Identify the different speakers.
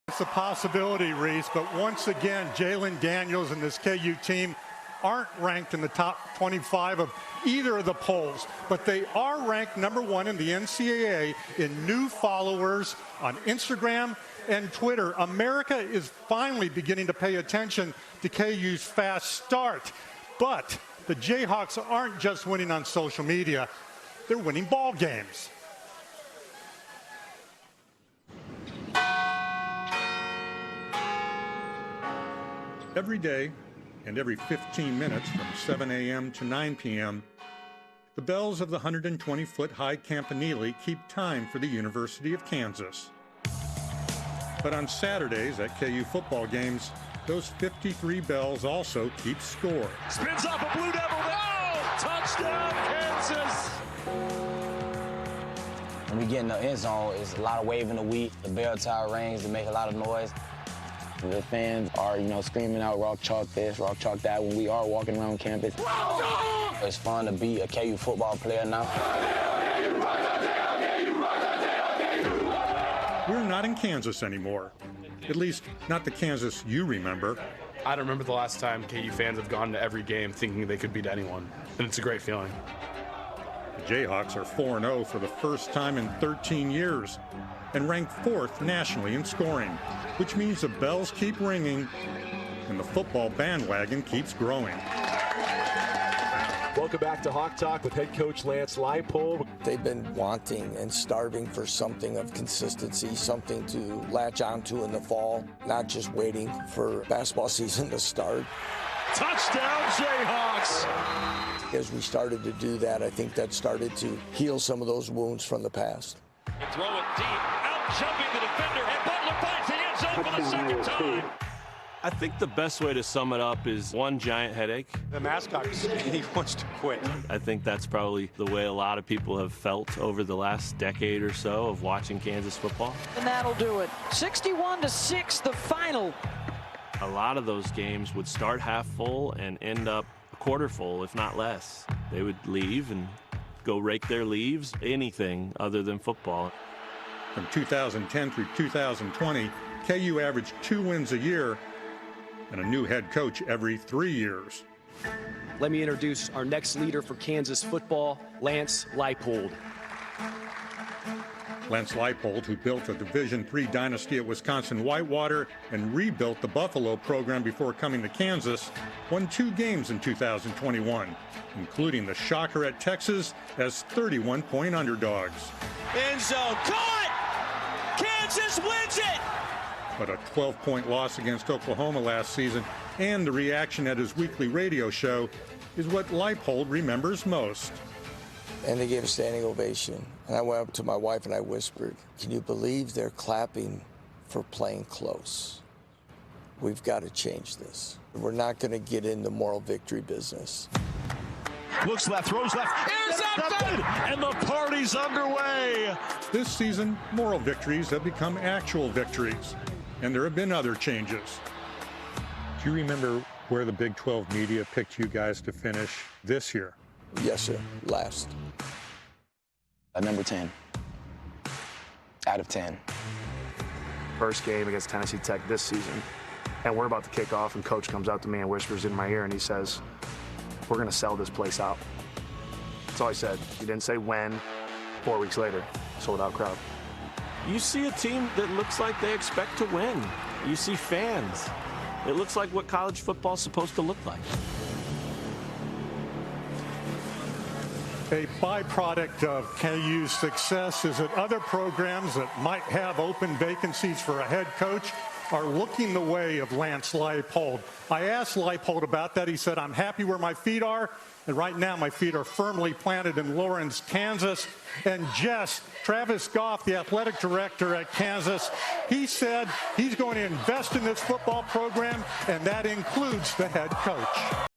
Speaker 1: It's a possibility, Reese, but once again, Jalen Daniels and this KU team aren't ranked in the top 25 of either of the polls, but they are ranked #1 in the NCAA in new followers on Instagram and Twitter. America is finally beginning to pay attention to KU's fast start, but the Jayhawks aren't just winning on social media, they're winning ball games. Every day and every 15 minutes from 7 a.m. to 9 p.m., the bells of the 120-foot-high campanile keep time for the University of Kansas. But on Saturdays at KU football games, those 53 bells also keep score.
Speaker 2: Spins up a Blue Devil. Oh! Touchdown, Kansas!
Speaker 3: When we get in the end zone, it's a lot of waving the wheat. The bell tower rings to make a lot of noise. The fans are, screaming out rock chalk this, rock chalk that when we are walking around campus. It's fun to be a KU football player now.
Speaker 1: We're not in Kansas anymore. At least, not the Kansas you remember.
Speaker 4: I don't remember the last time KU fans have gone to every game thinking they could beat anyone, and it's a great feeling.
Speaker 1: The Jayhawks are 4-0 for the first time in 13 years and ranked 4th nationally in scoring, which means the bells keep ringing and the football bandwagon keeps growing.
Speaker 2: Welcome back to Hawk Talk with head coach Lance Leipold.
Speaker 5: They've been wanting and starving for something of consistency, something to latch onto in the fall, not just waiting for basketball season to start.
Speaker 2: Touchdown, Jayhawks!
Speaker 5: As we started to do that, I think that started to heal some of those wounds from the past.
Speaker 6: Throw it deep, out jumping the defender, and Butler finds the end zone for the second time.
Speaker 7: I think the best way to sum it up is one giant headache.
Speaker 8: The mascot, he wants to quit.
Speaker 7: I think that's probably the way a lot of people have felt over the last decade or so of watching Kansas football.
Speaker 9: And that'll do it. 61-6, the final.
Speaker 7: A lot of those games would start half full and end up a quarter full, if not less. They would leave and go rake their leaves, anything other than football.
Speaker 1: From 2010 through 2020, KU averaged 2 wins a year and a new head coach every 3 years.
Speaker 10: Let me introduce our next leader for Kansas football, Lance Leipold.
Speaker 1: Lance Leipold, who built a Division III dynasty at Wisconsin Whitewater and rebuilt the Buffalo program before coming to Kansas, won 2 games in 2021, including the shocker at Texas as 31-point underdogs.
Speaker 2: End zone, caught! Kansas wins it!
Speaker 1: But a 12-point loss against Oklahoma last season and the reaction at his weekly radio show is what Leipold remembers most.
Speaker 5: And they gave a standing ovation. And I went up to my wife and I whispered, "Can you believe they're clapping for playing close? We've got to change this. We're not going to get in the moral victory business."
Speaker 2: Looks left, throws left, intercepted! And the party's underway!
Speaker 1: This season, moral victories have become actual victories, and there have been other changes. Do you remember where the Big 12 media picked you guys to finish this year?
Speaker 5: Yes, sir. Last.
Speaker 3: Number 10. Out of 10.
Speaker 4: First game against Tennessee Tech this season, and we're about to kick off, and coach comes out to me and whispers in my ear, and he says, "We're going to sell this place out." That's all he said. He didn't say when. 4 weeks later, sold out crowd.
Speaker 7: You see a team that looks like they expect to win. You see fans. It looks like what college football is supposed to look like.
Speaker 1: A byproduct of KU's success is that other programs that might have open vacancies for a head coach are looking the way of Lance Leipold. I asked Leipold about that. He said, "I'm happy where my feet are, and right now my feet are firmly planted in Lawrence, Kansas." And Jess, Travis Goff, the athletic director at Kansas, he said he's going to invest in this football program, and that includes the head coach.